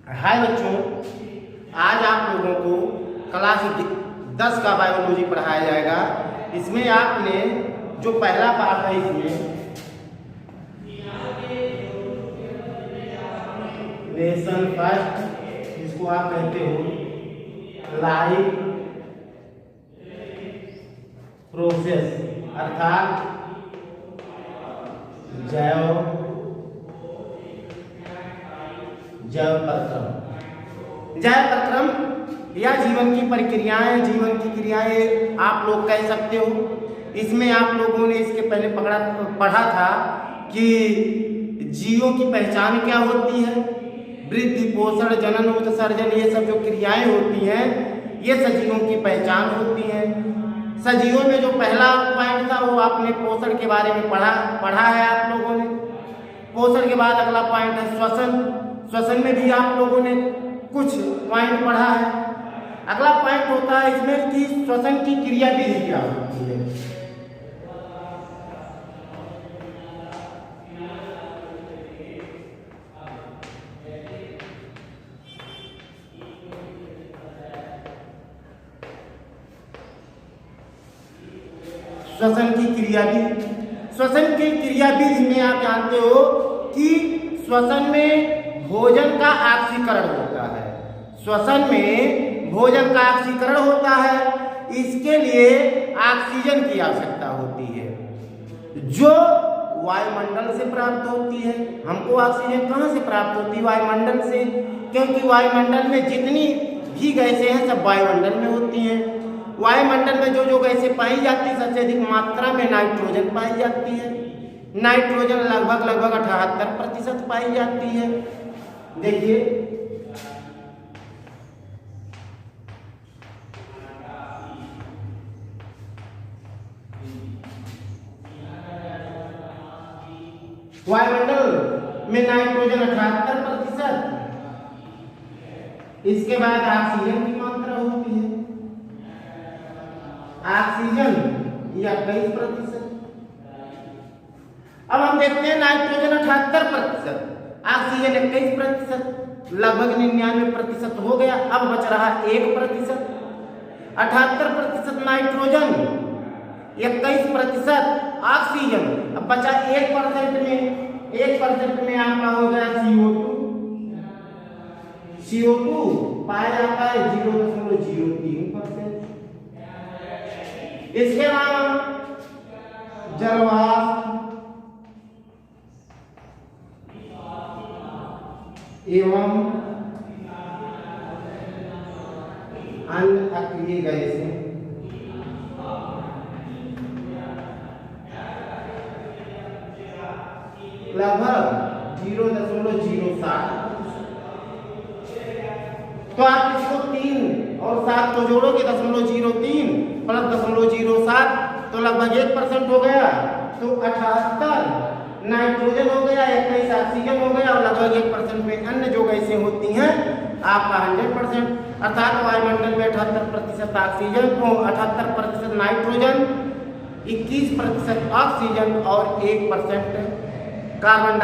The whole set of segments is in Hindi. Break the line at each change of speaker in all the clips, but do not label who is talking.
हाय बच्चों, आज आप लोगों को क्लास 10 का बायोलॉजी पढ़ाया जाएगा। इसमें आपने जो पहला पार्ट है इसमें लेसन फर्स्ट, जिसको आप कहते हो लाइफ प्रोसेस अर्थात जैव प्रक्रम या जीवन की प्रक्रियाएं, जीवन की क्रियाएं आप लोग कह सकते हो। इसमें आप लोगों ने इसके पहले पढ़ा था कि जीवों की पहचान क्या होती है, वृद्धि, पोषण, जनन, उत्सर्जन, ये सब जो क्रियाएं होती हैं ये सजीवों की पहचान होती हैं। सजीवों में जो पहला पॉइंट था वो आपने पोषण के बारे में पढ़ा है आप लोगों ने। पोषण के बाद अगला पॉइंट है श्वसन। श्वसन में भी आप लोगों ने कुछ पॉइंट पढ़ा है। अगला पॉइंट होता है इसमें कि श्वसन की क्रियाविधि क्या होती है। श्वसन की क्रियाविधि, श्वसन की क्रियाविधि में आप जानते हो कि श्वसन में भोजन का ऑक्सीकरण होता है। श्वसन में भोजन का ऑक्सीकरण होता है, इसके लिए ऑक्सीजन की आवश्यकता होती है जो वायुमंडल से प्राप्त होती है। हमको ऑक्सीजन कहाँ से प्राप्त होती है? वायुमंडल से, क्योंकि वायुमंडल में जितनी भी गैसें हैं सब वायुमंडल में होती हैं। वायुमंडल में जो जो गैसें पाई जाती है सबसे अधिक मात्रा में नाइट्रोजन पाई जाती है। नाइट्रोजन लगभग 78% पाई जाती है। देखिए वायुमंडल में नाइट्रोजन 78%, इसके बाद ऑक्सीजन की मात्रा होती है, ऑक्सीजन 21%। अब हम देखते हैं नाइट्रोजन 78%, ऑक्सीजन 21%, लगभग 99% हो गया। अब बच रहा 1%। 78% नाइट्रोजन, 21% ऑक्सीजन, अब बचा 1% में आपका हो गया CO2। CO2 पाया जाता है 0.03%। इसके अलावा जलवाष्प एवं अन्य अक्रिय गैसें लगभग 0.07। तो आप इसको 3 और 7 को जोड़ोगे 0.03 प्लस 0.07 तो लगभग 1% हो गया। तो 78 नाइट्रोजन हो गया, 21 ऑक्सीजन हो गया और लगभग 1% में अन्य जो गैसें होती हैं आपका 100%, अर्थात वायुमंडल में 78% ऑक्सीजन, 78% नाइट्रोजन, 21% ऑक्सीजन और 1% कार्बन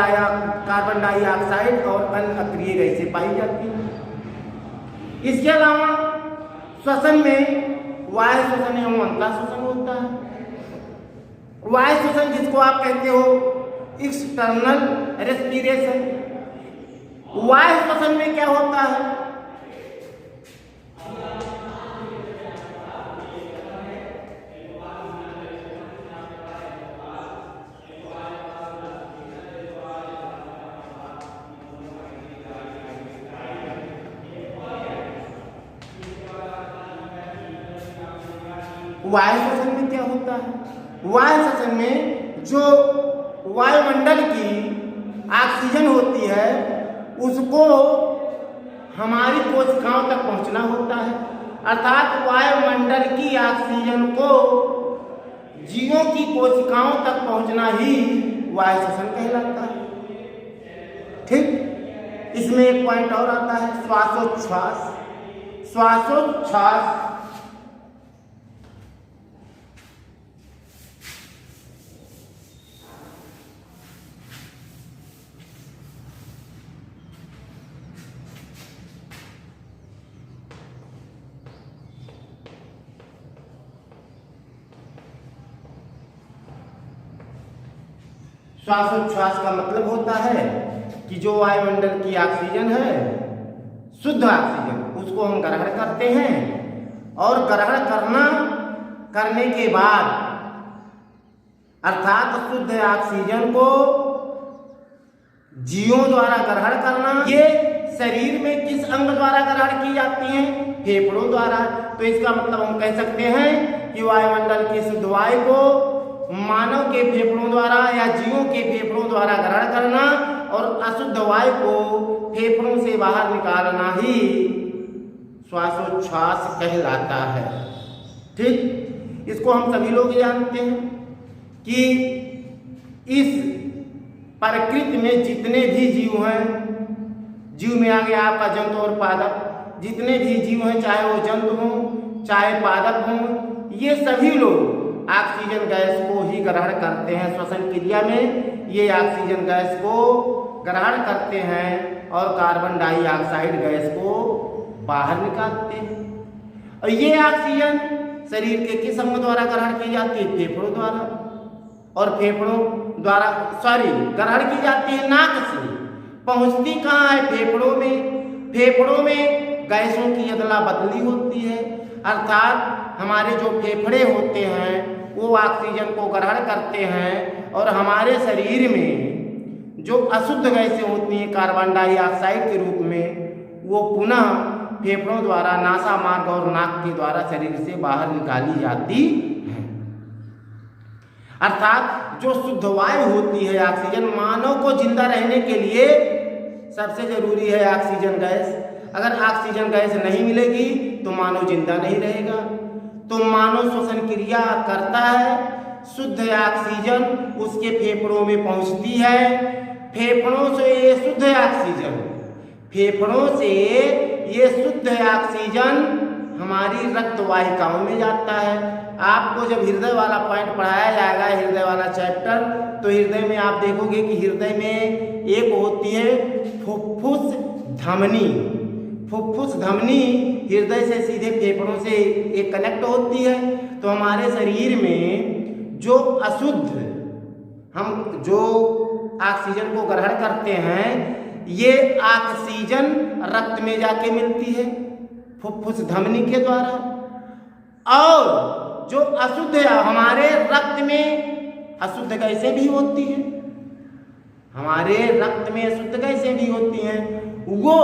डाइऑक्साइड और अन्य अक्रिय गैसें पाई जाती हैं। इसके अलावा श्वसन में वायु श्वसन एवं अंतः श्वसन होता है। वायु श्वसन जिसको आप कहते हो एक्सटर्नल रेस्पिरेशन। वायु श्वसन में क्या होता है? वायु श्वसन में क्या होता है? वायु श्वसन में जो वायुमंडल की ऑक्सीजन होती है उसको हमारी कोशिकाओं तक पहुंचना होता है, अर्थात वायुमंडल की ऑक्सीजन को जीवों की कोशिकाओं तक पहुंचना ही वायु श्वसन कहलाता है। ठीक, इसमें एक पॉइंट और आता है श्वासोच्छ्वास। श्वासोच्छ्वास श्वासोच्छ्वास का मतलब होता है कि जो वायुमंडल की ऑक्सीजन है, शुद्ध ऑक्सीजन, उसको हम ग्रहण करते हैं और ग्रहण करने के बाद अर्थात शुद्ध ऑक्सीजन को जीवों द्वारा ग्रहण करना। ये शरीर में किस अंग द्वारा ग्रहण की जाती है? फेफड़ों द्वारा। तो इसका मतलब हम कह सकते हैं कि वायुमंडल की शुद्ध वायु को मानव के फेफड़ों द्वारा या जीवों के फेफड़ों द्वारा ग्रहण करना और अशुद्ध वायु को फेफड़ों से बाहर निकालना ही श्वासोच्छ्वास कहलाता है। ठीक, इसको हम सभी लोग जानते हैं कि इस प्रकृति में जितने भी जीव हैं, जीव में आ गया आपका जंतु और पादप, जितने भी जीव हैं, चाहे वो जंतु हों चाहे पादप हों, ये सभी लोग ऑक्सीजन गैस को ही ग्रहण करते हैं। श्वसन क्रिया में ये ऑक्सीजन गैस को ग्रहण करते हैं और कार्बन डाइऑक्साइड गैस को बाहर निकालते हैं। और ये ऑक्सीजन शरीर के किस अंग द्वारा ग्रहण की जाती है? फेफड़ों द्वारा। और फेफड़ों द्वारा ग्रहण की जाती है नाक से, पहुंचती कहाँ है? फेफड़ों में। फेफड़ों में गैसों की अदला बदली होती है, अर्थात हमारे जो फेफड़े होते हैं वो ऑक्सीजन को ग्रहण करते हैं और हमारे शरीर में जो अशुद्ध गैसें होती हैं कार्बन डाइऑक्साइड के रूप में, वो पुनः फेफड़ों द्वारा नासा मार्ग और नाक के द्वारा शरीर से बाहर निकाली जाती है। अर्थात जो शुद्ध वायु होती है ऑक्सीजन, मानव को जिंदा रहने के लिए सबसे जरूरी है ऑक्सीजन गैस। अगर ऑक्सीजन गैस नहीं मिलेगी तो मानव जिंदा नहीं रहेगा। तो मानव श्वसन क्रिया करता है, शुद्ध ऑक्सीजन उसके फेफड़ों में पहुंचती है, फेफड़ों से ये शुद्ध ऑक्सीजन, फेफड़ों से ये शुद्ध ऑक्सीजन हमारी रक्त वाहिकाओं में जाता है। आपको जब हृदय वाला पॉइंट पढ़ाया जाएगा, हृदय वाला चैप्टर, तो हृदय में आप देखोगे कि हृदय में एक होती है फुफ्फुस धमनी। फुफ्फुस धमनी हृदय से सीधे फेफड़ों से एक कनेक्ट होती है। तो हमारे शरीर में जो अशुद्ध, हम जो ऑक्सीजन को ग्रहण करते हैं, ये ऑक्सीजन रक्त में जाके मिलती है फुफ्फुस धमनी के द्वारा। और जो अशुद्ध है, हमारे रक्त में अशुद्ध गैसें भी होती हैं, हमारे रक्त में अशुद्ध गैसें भी होती हैं, वो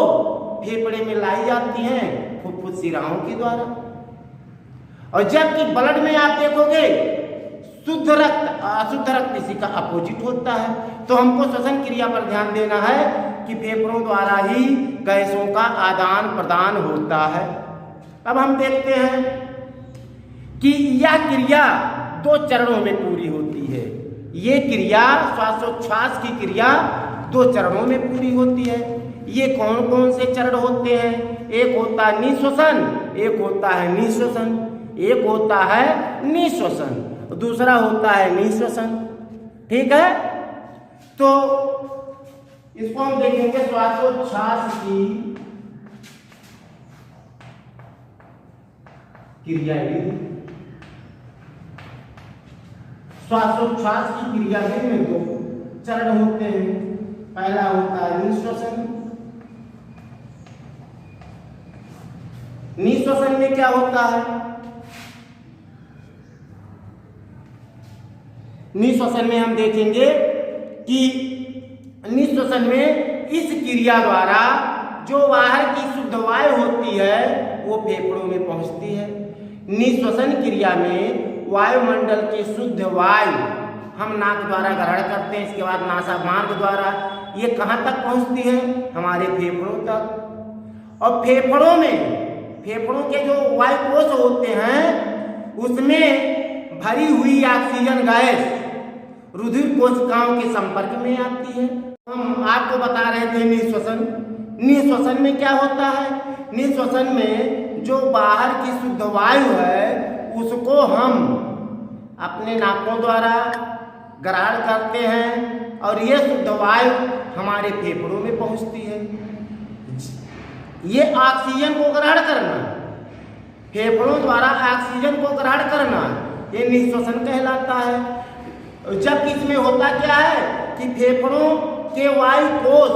फेफड़े में लाई जाती हैं फुफ्फुस शिराओं के द्वारा। और जबकि ब्लड में आप देखोगे शुद्ध रक्त, अशुद्ध रक्त इसी का अपोजिट होता है। तो हमको श्वसन क्रिया पर ध्यान देना है कि फेफड़ों द्वारा ही गैसों का आदान प्रदान होता है। अब हम देखते हैं कि यह क्रिया 2 चरणों में पूरी होती है। ये क्रिया श्वासोच्छ्वास की क्रिया 2 चरणों में पूरी होती है। ये कौन कौन से चरण होते हैं? एक होता है निःश्वसन, एक होता है निःश्वसन, एक होता है निःश्वसन, दूसरा होता है निःश्वसन। ठीक है, तो इसको हम देखेंगे श्वासोच्छ्वास की क्रिया। श्वासोच्छ्वास की क्रिया में 2 चरण होते हैं। पहला होता है निःश्वसन। निःश्वसन में क्या होता है? निःश्वसन में हम देखेंगे कि निःश्वसन में इस क्रिया द्वारा जो बाहर की शुद्ध वायु होती है वो फेफड़ों में पहुंचती है। निःश्वसन क्रिया में वायुमंडल की शुद्ध वायु हम नाक द्वारा ग्रहण करते हैं, इसके बाद नासा मार्ग द्वारा ये कहाँ तक पहुंचती है? हमारे फेफड़ों तक। और फेफड़ों में, फेफड़ों के जो वायु कोश होते हैं उसमें भरी हुई ऑक्सीजन गैस रुधिर कोशिकाओं के संपर्क में आती है। हम आपको बता रहे थे निःश्वसन। निःश्वसन में क्या होता है? निःश्वसन में जो बाहर की शुद्ध वायु है उसको हम अपने नाकों द्वारा ग्रहण करते हैं और ये शुद्ध वायु हमारे फेफड़ों में पहुंचती है। ये ऑक्सीजन को ग्रहण करना, फेफड़ों द्वारा ऑक्सीजन को ग्रहण करना, ये निःश्वसन कहलाता है। जबकि इसमें होता क्या है कि फेफड़ों के वायु कोष,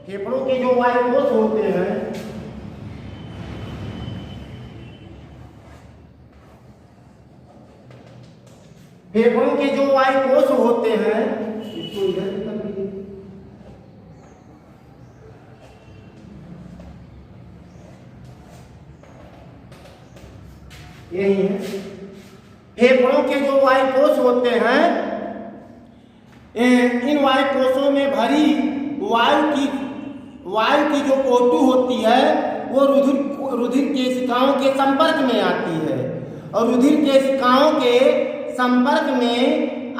फेफड़ों के जो वायु कोष होते हैं, फेफड़ों के जो वायु कोष होते हैं, इसको इधर कर लीजिए, यही है। फेफड़ों के जो वायु कोष होते हैं, इन वायु कोषों में भरी वायु की जो O2 होती है वो रुधिर केशिकाओं के संपर्क में आती है और रुधिर केशिकाओं के संपर्क में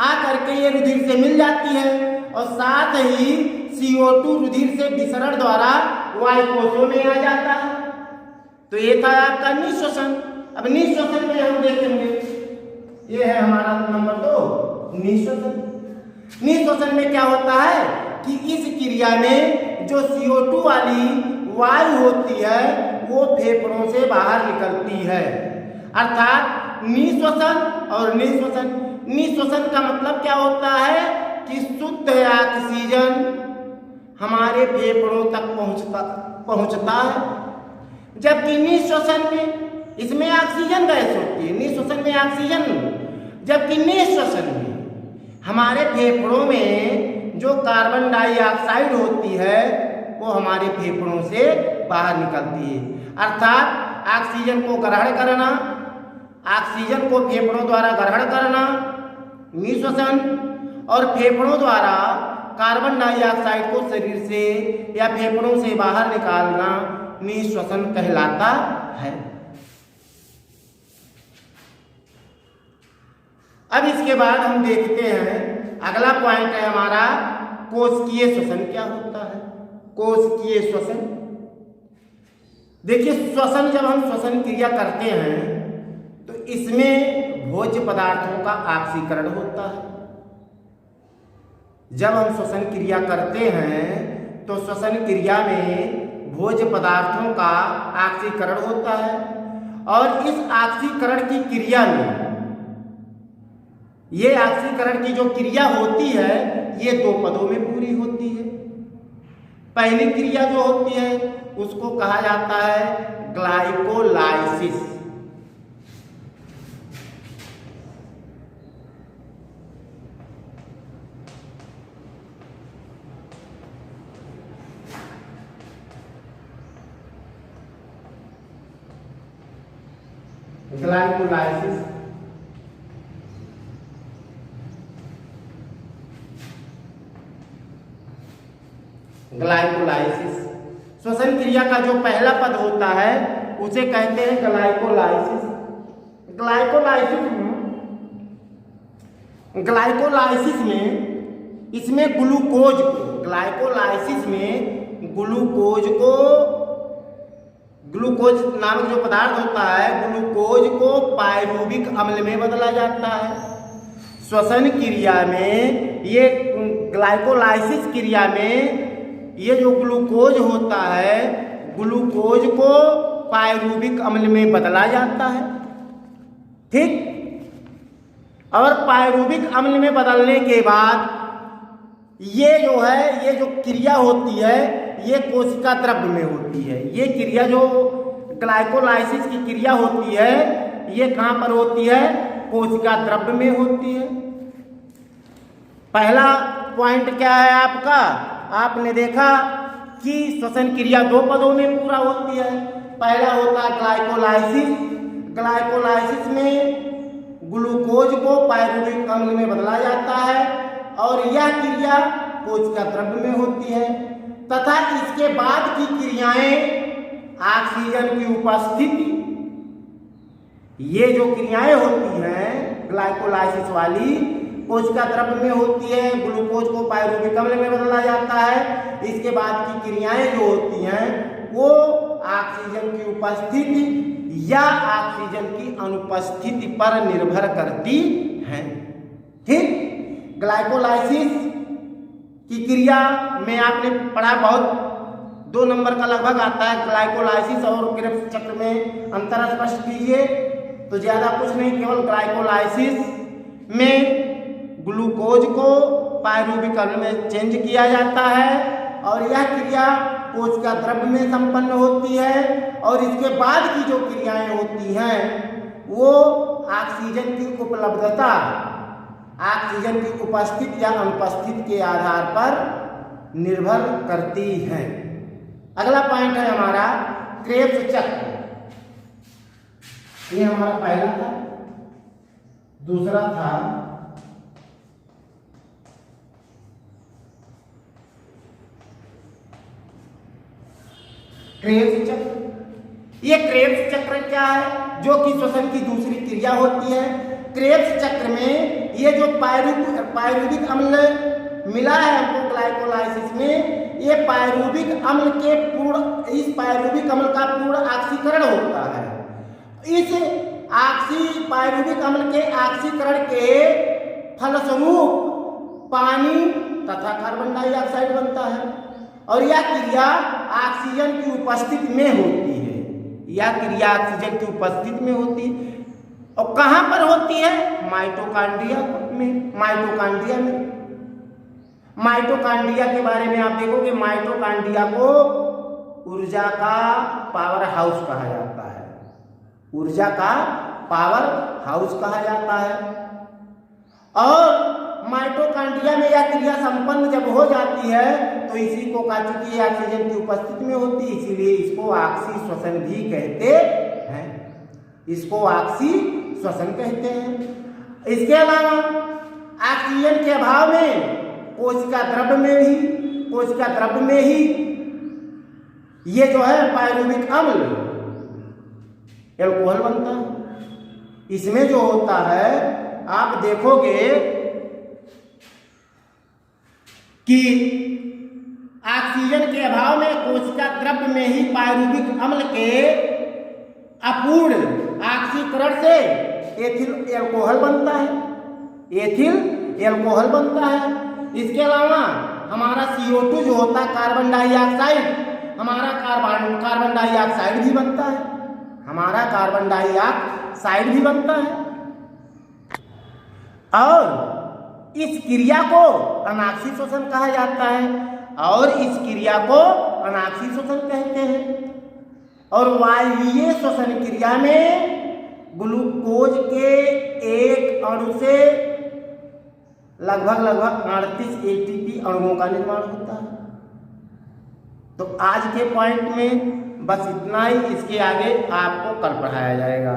आकर के ये रुधिर से मिल जाती है और साथ ही CO2 रुधिर से विसरण द्वारा वायु कोषों में आ जाता है। तो ये था आपका निःश्वसन। अब निःश्वसन में हम देखेंगे, ये है हमारा नंबर 2 निःश्वसन। निःश्वसन में क्या होता है कि इस क्रिया में जो CO2 वाली वायु होती है वो फेफड़ों से बाहर निकलती है, अर्थात निःश्वसन और निःश्वसन। निःश्वसन का मतलब क्या होता है कि शुद्ध ऑक्सीजन हमारे फेफड़ों तक पहुंचता है, जबकि निःश्वसन में इसमें ऑक्सीजन गैस होती है, निःश्वसन में ऑक्सीजन, जबकि निःश्वसन में हमारे फेफड़ों में जो कार्बन डाइऑक्साइड होती है वो हमारे फेफड़ों से बाहर निकलती है। अर्थात ऑक्सीजन को ग्रहण करना, ऑक्सीजन को फेफड़ों द्वारा ग्रहण करना निःश्वसन, और फेफड़ों द्वारा कार्बन डाइऑक्साइड को शरीर से या फेफड़ों से बाहर निकालना निःश्वसन कहलाता है। अब इसके बाद हम देखते हैं, अगला पॉइंट है हमारा कोशिकीय श्वसन क्या होता है। कोशिकीय श्वसन, देखिए श्वसन, जब हम श्वसन क्रिया करते हैं तो इसमें भोज्य पदार्थों का ऑक्सीकरण होता है। जब हम श्वसन क्रिया करते हैं तो श्वसन क्रिया में भोज्य पदार्थों का ऑक्सीकरण होता है और इस ऑक्सीकरण की क्रिया में, ये ऑक्सीकरण की जो क्रिया होती है ये 2 पदों में पूरी होती है। पहली क्रिया जो होती है उसको कहा जाता है ग्लाइकोलाइसिस। ग्लाइकोलाइसिस ग्लाइकोलाइसिस श्वसन क्रिया का जो पहला पद होता है उसे कहते हैं ग्लाइकोलाइसिस। ग्लाइकोलाइसिस में इसमें ग्लूकोज नामक जो पदार्थ होता है, ग्लूकोज को पायरूविक अम्ल में बदला जाता है। श्वसन क्रिया में ये ग्लाइकोलाइसिस क्रिया में ये जो ग्लूकोज होता है, ग्लूकोज को पायरूविक अम्ल में बदला जाता है, ठीक। और पायरूविक अम्ल में बदलने के बाद ये जो क्रिया होती है ये कोशिका द्रव्य में होती है। ये क्रिया जो ग्लाइकोलाइसिस की क्रिया होती है ये कहाँ पर होती है? कोशिका द्रव्य में होती है। पहला पॉइंट क्या है आपका? आपने देखा कि श्वसन क्रिया 2 पदों में पूरा होती है। पहला होता है ग्लाइकोलाइसिस। ग्लाइकोलाइसिस में ग्लूकोज को पायरूविक अम्ल में बदला जाता है और यह क्रिया कोशिका द्रव्य में होती है तथा इसके बाद की क्रियाएं ऑक्सीजन की उपस्थिति, ये जो क्रियाएं होती हैं ग्लाइकोलाइसिस वाली कोशिका द्रव्य में होती है। ग्लूकोज को पायरूविक अम्ल में बदला जाता है। इसके बाद की क्रियाएं जो होती हैं वो ऑक्सीजन की उपस्थिति या ऑक्सीजन की अनुपस्थिति पर निर्भर करती हैं, ठीक। ग्लाइकोलाइसिस की क्रिया में आपने पढ़ा, बहुत 2 नंबर का लगभग आता है। ग्लाइकोलाइसिस और क्रेब्स चक्र में अंतर स्पष्ट कीजिए। तो ज्यादा कुछ नहीं, केवल ग्लाइकोलाइसिस में ग्लूकोज को पायरुविक अम्ल में चेंज किया जाता है और यह क्रिया कोशिका द्रव्य में संपन्न होती है। और इसके बाद की जो क्रियाएं होती हैं वो ऑक्सीजन की उपलब्धता, ऑक्सीजन की उपस्थित या अनुपस्थित के आधार पर निर्भर करती हैं। अगला पॉइंट है हमारा क्रेब्स चक्र। ये हमारा पहला था। दूसरा था क्रेब्स चक्र। ये क्रेब्स चक्र क्या है? जो कि श्वसन की दूसरी क्रिया होती है। क्रेब्स चक्र में ये जो पायरुविक अम्ल मिला है हमको ग्लाइकोलाइसिस में, ये पायरुविक अम्ल के इस पायरुविक अम्ल का पूर्ण ऑक्सीकरण होता है। इस पायरुविक अम्ल के ऑक्सीकरण के फलस्वरूप पानी तथा कार्बन डाइऑक्साइड बनता है और यह क्रिया ऑक्सीजन की उपस्थिति में होती है। यह क्रिया ऑक्सीजन की उपस्थिति में होती है और कहाँ पर होती है? माइटोकॉन्ड्रिया में। माइटोकॉन्ड्रिया के बारे में आप देखोगे, माइटोकॉन्ड्रिया को ऊर्जा का पावर हाउस कहा जाता है। ऊर्जा का पावर हाउस कहा जाता है। और माइटोकॉन्ड्रिया में यह क्रिया संपन्न जब हो जाती है तो इसी को कहा, चूंकि ऑक्सीजन की उपस्थिति में होती है इसीलिए इसको ऑक्सी श्वसन भी कहते हैं। इसको ऑक्सी श्वसन कहते हैं। इसके अलावा ऑक्सीजन के अभाव में कोशिका द्रव्य में ही ये जो है पायरुविक अम्ल एल्कोहल बनता है। इसमें जो होता है आप देखोगे कि ऑक्सीजन के अभाव में कोशिका द्रव्य में ही पायरुविक अम्ल के अपूर्ण ऑक्सीकरण से एथिल एल्कोहल बनता है। इसके अलावा हमारा CO2 जो होता है कार्बन डाइऑक्साइड, हमारा कार्बन डाइऑक्साइड भी बनता है। और इस क्रिया को अनाक्षी श्वसन कहा जाता है और इस क्रिया को अनाक्षी श्वसन कहते हैं। और वायवीय श्वसन क्रिया में ग्लूकोज के एक अणु से लगभग 38 ATP अणुओं का निर्माण होता है। तो आज के पॉइंट में बस इतना ही। इसके आगे आपको कल पढ़ाया जाएगा।